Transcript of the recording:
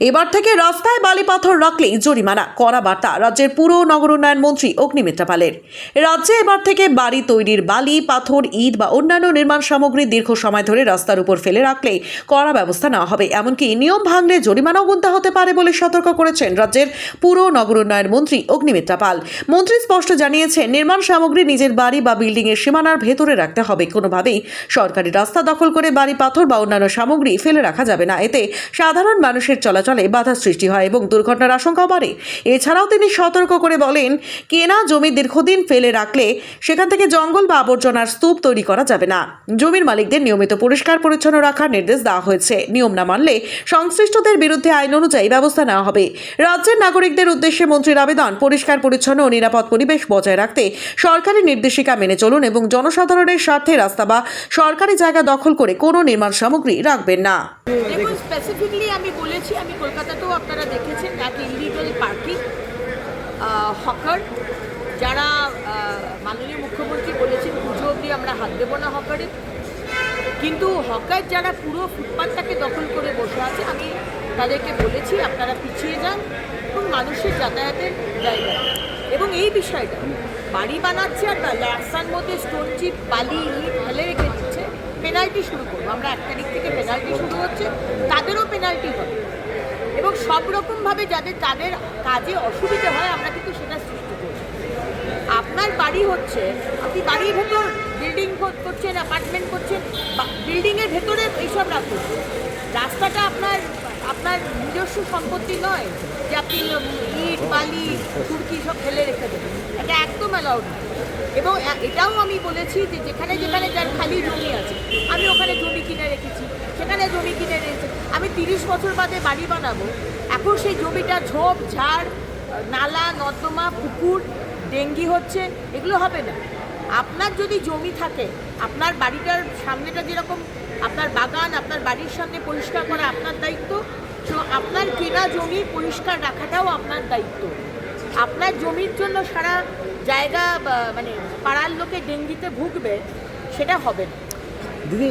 এবার থেকে রাস্তায় বালি পাথর রাখলেই জরিমানা, কড়া বার্তা রাজ্যের পুর ও নগর উন্নয়ন মন্ত্রী অগ্নিমিত্রা পালের। রাজ্যে এবার থেকে বাড়ি তৈরির বালি, পাথর, ইট বা অন্যান্য নির্মাণ সামগ্রী দীর্ঘ সময় ধরে রাস্তার উপর ফেলে রাখলে কড়া ব্যবস্থা নেওয়া হবে, এমনকি নিয়ম ভাঙলে জরিমানাও গুনতে হতে পারে বলে সতর্ক করেছেন রাজ্যের পুর ও নগর উন্নয়ন মন্ত্রী অগ্নিমিত্রা পাল। মন্ত্রী স্পষ্ট জানিয়েছেন, নির্মাণ সামগ্রী নিজের বাড়ি বা বিল্ডিং এর সীমানার ভেতরে রাখতে হবে। কোনোভাবেই সরকারি রাস্তা দখল করে বাড়ি, পাথর বা অন্যান্য সামগ্রী ফেলে রাখা যাবে না। এতে সাধারণ মানুষের চলাচলে বাধা সৃষ্টি হয় এবং দুর্ঘটনার আশঙ্কাও বাড়ে। এছাড়াও তিনি সতর্ক করে বলেন, কেনা জমি দীর্ঘদিন ফেলে রাখলে সেখান থেকে জঙ্গল বা আবর্জনার স্তূপ তৈরি করা যাবে না। জমির মালিকদের নিয়মিত পরিষ্কার পরিচ্ছন্ন রাখার নির্দেশ দেওয়া হয়েছে। নিয়ম না মানলে সংশ্লিষ্টদের বিরুদ্ধে আইন অনুযায়ী ব্যবস্থা নেওয়া হবে। রাজ্যের নাগরিকদের উদ্দেশ্যে মন্ত্রীর আবেদন, পরিষ্কার পরিচ্ছন্ন ও নিরাপদ পরিবেশ বজায় রাখতে সরকারি নির্দেশিকা মেনে চলুন এবং জনসাধারণের স্বার্থে রাস্তা বা সরকারি জায়গা দখল করে কোনো নির্মাণ সামগ্রী রাখবেন না। দেখুন, স্পেসিফিকলি আমি বলেছি, আমি কলকাতাতেও আপনারা দেখেছেন এক ইলিগাল পার্কিং, হকার, যারা মাননীয় মুখ্যমন্ত্রী বলেছেন পুজো অবধি আমরা হাত দেবো না হকারে, কিন্তু হকার যারা পুরো ফুটপাথটাকে দখল করে বসে আছে, আমি তাদেরকে বলেছি আপনারা পিছিয়ে যান এবং মানুষের যাতায়াতের জায়গা। এবং এই বিষয়টা বাড়ি বানাচ্ছে আর রাস্তার মধ্যে স্টোন চিপ, বালি, ইট ফেলে রেখে দিচ্ছে, পেনাল্টি শুরু করবো আমরা। 1 তারিখ থেকে পেনাল্টি শুরু হচ্ছে, তাদেরও পেনাল্টি হবে এবং সব রকমভাবে যাদের তাদের কাজে অসুবিধা হয় আমরা কিন্তু সেটা সৃষ্টি করছি। আপনার বাড়ি হচ্ছে, আপনি বাড়ির ভেতর বিল্ডিং করছেন, অ্যাপার্টমেন্ট করছেন, বিল্ডিংয়ের ভেতরে এইসব রাখুন। রাস্তাটা আপনার নিজস্ব সম্পত্তি নয় যে আপনি ইট, বালি, তুর্কি সব ফেলে রেখে দেবেন, এটা একদম অ্যালাউড নয়। এবং এটাও আমি বলেছি যে যেখানে যেখানে যার খালি জমি আছে, আমি ওখানে জমি কিনে রেখেছি, সেখানে জমি কিনে রেখেছি। আমি 30 বছর বাদে বাড়ি বানাবো, এখন সেই জমিটা ঝোপ ঝাড়, নালা নর্দমা, পুকুর, ডেঙ্গি হচ্ছে, এগুলো হবে না। আপনার যদি জমি থাকে, আপনার বাড়িটার সামনেটা যেরকম আপনার বাগান, আপনার বাড়ির সামনে পরিষ্কার করা আপনার দায়িত্ব, আপনার কেনা জমি পরিষ্কার রাখাটাও আপনার দায়িত্ব। আপনার জমির জন্য সারা জায়গা মানে পাড়ার লোকে ডেঙ্গিতে ভুগবে, সেটা হবে না। দিদি